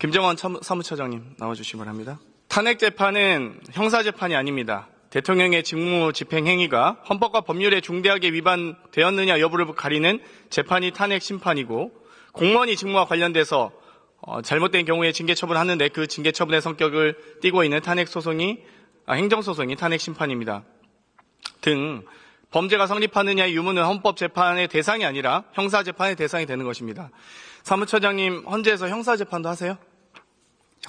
김정원 사무처장님 나와주시기 바랍니다. 탄핵 재판은 형사 재판이 아닙니다. 대통령의 직무 집행 행위가 헌법과 법률에 중대하게 위반되었느냐 여부를 가리는 재판이 탄핵 심판이고, 공무원이 직무와 관련돼서 잘못된 경우에 징계 처분하는데 그 징계 처분의 성격을 띠고 있는 행정소송이 탄핵 심판입니다. 등 범죄가 성립하느냐의 유무는 헌법 재판의 대상이 아니라 형사 재판의 대상이 되는 것입니다. 사무처장님, 헌재에서 형사 재판도 하세요?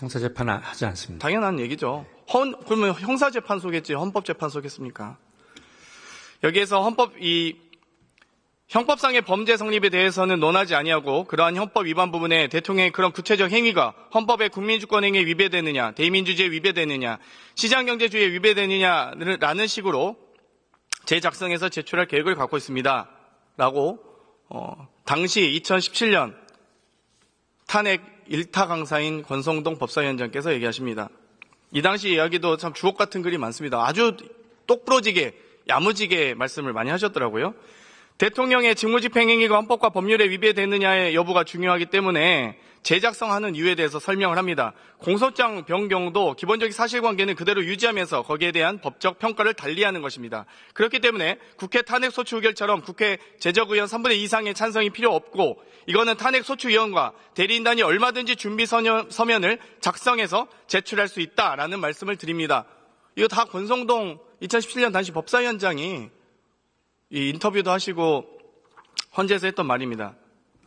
형사 재판은 하지 않습니다. 당연한 얘기죠. 그러면 형사 재판 속겠지 헌법 재판 속겠습니까? 여기에서 형법상의 범죄 성립에 대해서는 논하지 아니하고, 그러한 헌법 위반 부분에 대통령의 그런 구체적 행위가 헌법의 국민주권 행위에 위배되느냐, 대의민주주의에 위배되느냐, 시장경제주의에 위배되느냐라는 식으로 재작성해서 제출할 계획을 갖고 있습니다. 라고 당시 2017년 탄핵 일타 강사인 권성동 법사위원장께서 얘기하십니다. 이 당시 이야기도 참 주옥 같은 글이 많습니다. 아주 똑부러지게 야무지게 말씀을 많이 하셨더라고요. 대통령의 직무집행행위가 헌법과 법률에 위배되느냐의 여부가 중요하기 때문에 재작성하는 이유에 대해서 설명을 합니다. 공소장 변경도 기본적인 사실관계는 그대로 유지하면서 거기에 대한 법적 평가를 달리하는 것입니다. 그렇기 때문에 국회 탄핵소추 의결처럼 국회 제적의원 3분의 2 이상의 찬성이 필요 없고, 이거는 탄핵소추위원과 대리인단이 얼마든지 준비 서면을 작성해서 제출할 수 있다라는 말씀을 드립니다. 이거 다 권성동 2017년 당시 법사위원장이 이 인터뷰도 하시고 헌재에서 했던 말입니다.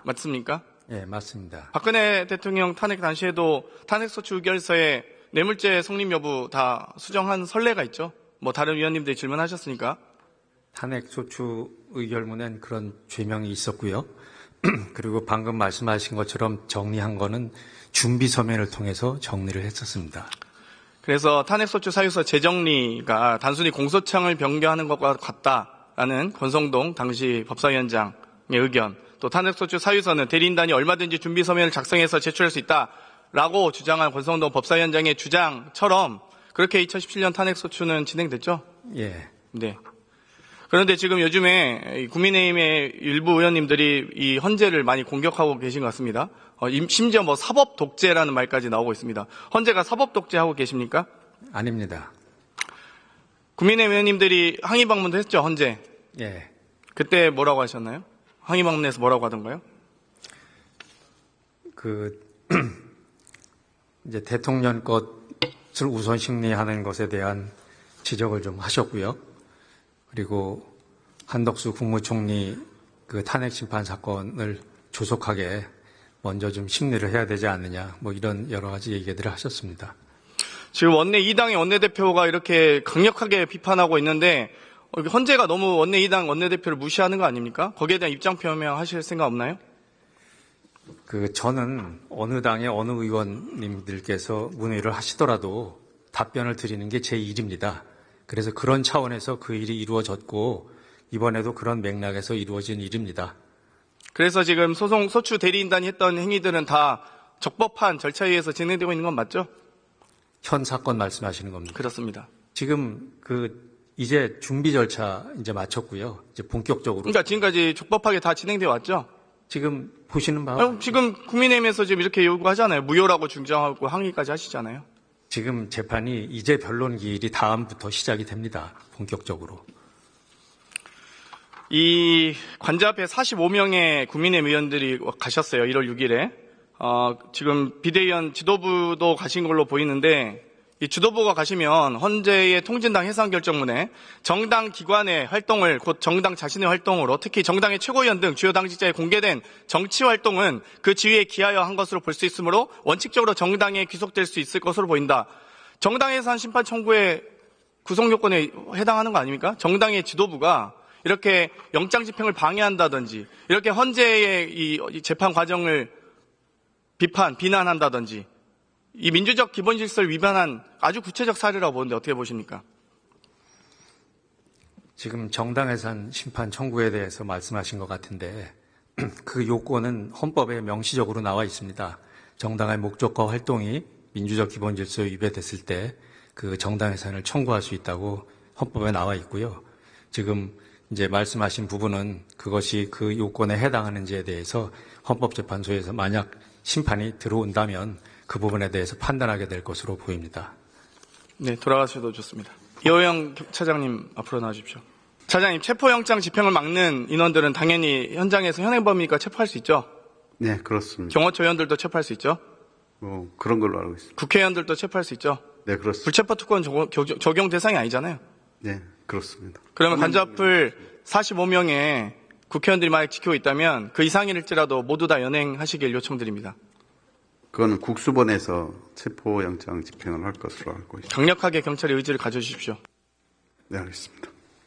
맞습니까? 예, 맞습니다. 박근혜 대통령 탄핵 당시에도 탄핵소추 의결서에 뇌물죄 성립 여부 다 수정한 선례가 있죠. 다른 위원님들이 질문하셨으니까. 탄핵소추 의결문엔 그런 죄명이 있었고요. 그리고 방금 말씀하신 것처럼 정리한 거는 준비 서면을 통해서 정리를 했었습니다. 그래서 탄핵소추 사유서 재정리가 단순히 공소장을 변경하는 것과 같다라는 권성동 당시 법사위원장의 의견, 또 탄핵소추 사유서는 대리인단이 얼마든지 준비 서면을 작성해서 제출할 수 있다라고 주장한 권성동 법사위원장의 주장처럼 그렇게 2017년 탄핵소추는 진행됐죠? 예. 네. 그런데 지금 요즘에 국민의힘의 일부 의원님들이 이 헌재를 많이 공격하고 계신 것 같습니다. 심지어 사법 독재라는 말까지 나오고 있습니다. 헌재가 사법 독재하고 계십니까? 아닙니다. 국민의힘 의원님들이 항의 방문도 했죠, 헌재. 예. 그때 뭐라고 하셨나요? 항의 방문에서 뭐라고 하던가요? 이제 대통령 것을 우선 심리하는 것에 대한 지적을 좀 하셨고요. 그리고 한덕수 국무총리 탄핵 심판 사건을 조속하게 먼저 좀 심리를 해야 되지 않느냐, 이런 여러 가지 얘기들을 하셨습니다. 지금 이당의 원내대표가 이렇게 강력하게 비판하고 있는데, 헌재가 너무 이당 원내대표를 무시하는 거 아닙니까? 거기에 대한 입장 표명하실 생각 없나요? 저는 어느 당의 어느 의원님들께서 문의를 하시더라도 답변을 드리는 게 제 일입니다. 그래서 그런 차원에서 그 일이 이루어졌고, 이번에도 그런 맥락에서 이루어진 일입니다. 그래서 지금 소추 대리인단이 했던 행위들은 다 적법한 절차에 의해서 진행되고 있는 건 맞죠? 현 사건 말씀하시는 겁니다. 그렇습니다. 지금 이제 준비 절차 이제 마쳤고요. 이제 본격적으로. 그러니까 지금까지 적법하게 다 진행되어 왔죠? 지금 보시는 바와 지금 국민의힘에서 지금 이렇게 요구하잖아요. 무효라고 중정하고 항의까지 하시잖아요. 지금 재판이 이제 변론 기일이 다음부터 시작이 됩니다. 본격적으로. 이 관저 앞에 45명의 국민의힘 의원들이 가셨어요. 1월 6일에. 지금 비대위원 지도부도 가신 걸로 보이는데, 이 지도부가 가시면 헌재의 통진당 해산 결정문에 정당 기관의 활동을, 곧 정당 자신의 활동으로, 특히 정당의 최고위원 등 주요 당직자의 공개된 정치 활동은 그 지위에 기하여 한 것으로 볼 수 있으므로 원칙적으로 정당에 귀속될 수 있을 것으로 보인다. 정당 해산 심판 청구의 구성 요건에 해당하는 거 아닙니까? 정당의 지도부가 이렇게 영장 집행을 방해한다든지, 이렇게 헌재의 이 재판 과정을 비난한다든지, 이 민주적 기본 질서를 위반한 아주 구체적 사례라고 보는데 어떻게 보십니까? 지금 정당 해산 심판 청구에 대해서 말씀하신 것 같은데, 그 요건은 헌법에 명시적으로 나와 있습니다. 정당의 목적과 활동이 민주적 기본 질서에 위배됐을 때 그 정당 해산을 청구할 수 있다고 헌법에 나와 있고요. 지금 이제 말씀하신 부분은 그것이 그 요건에 해당하는지에 대해서 헌법재판소에서 만약 심판이 들어온다면 그 부분에 대해서 판단하게 될 것으로 보입니다. 네, 돌아가셔도 좋습니다. 이호영 차장님 앞으로 나와주십시오. 차장님, 체포영장 집행을 막는 인원들은 당연히 현장에서 현행범이니까 체포할 수 있죠? 네, 그렇습니다. 경호처 의원들도 체포할 수 있죠? 그런 걸로 알고 있습니다. 국회의원들도 체포할 수 있죠? 네, 그렇습니다. 불체포 특권 적용 대상이 아니잖아요. 네, 그렇습니다. 그러면 간접을 45명의 국회의원들이 만약 지키고 있다면 그 이상일지라도 모두 다 연행하시길 요청드립니다. 그거는 국수본에서 체포영장 집행을 할 것으로 알고 있습니다. 강력하게 경찰의 의지를 가져주십시오. 네, 알겠습니다.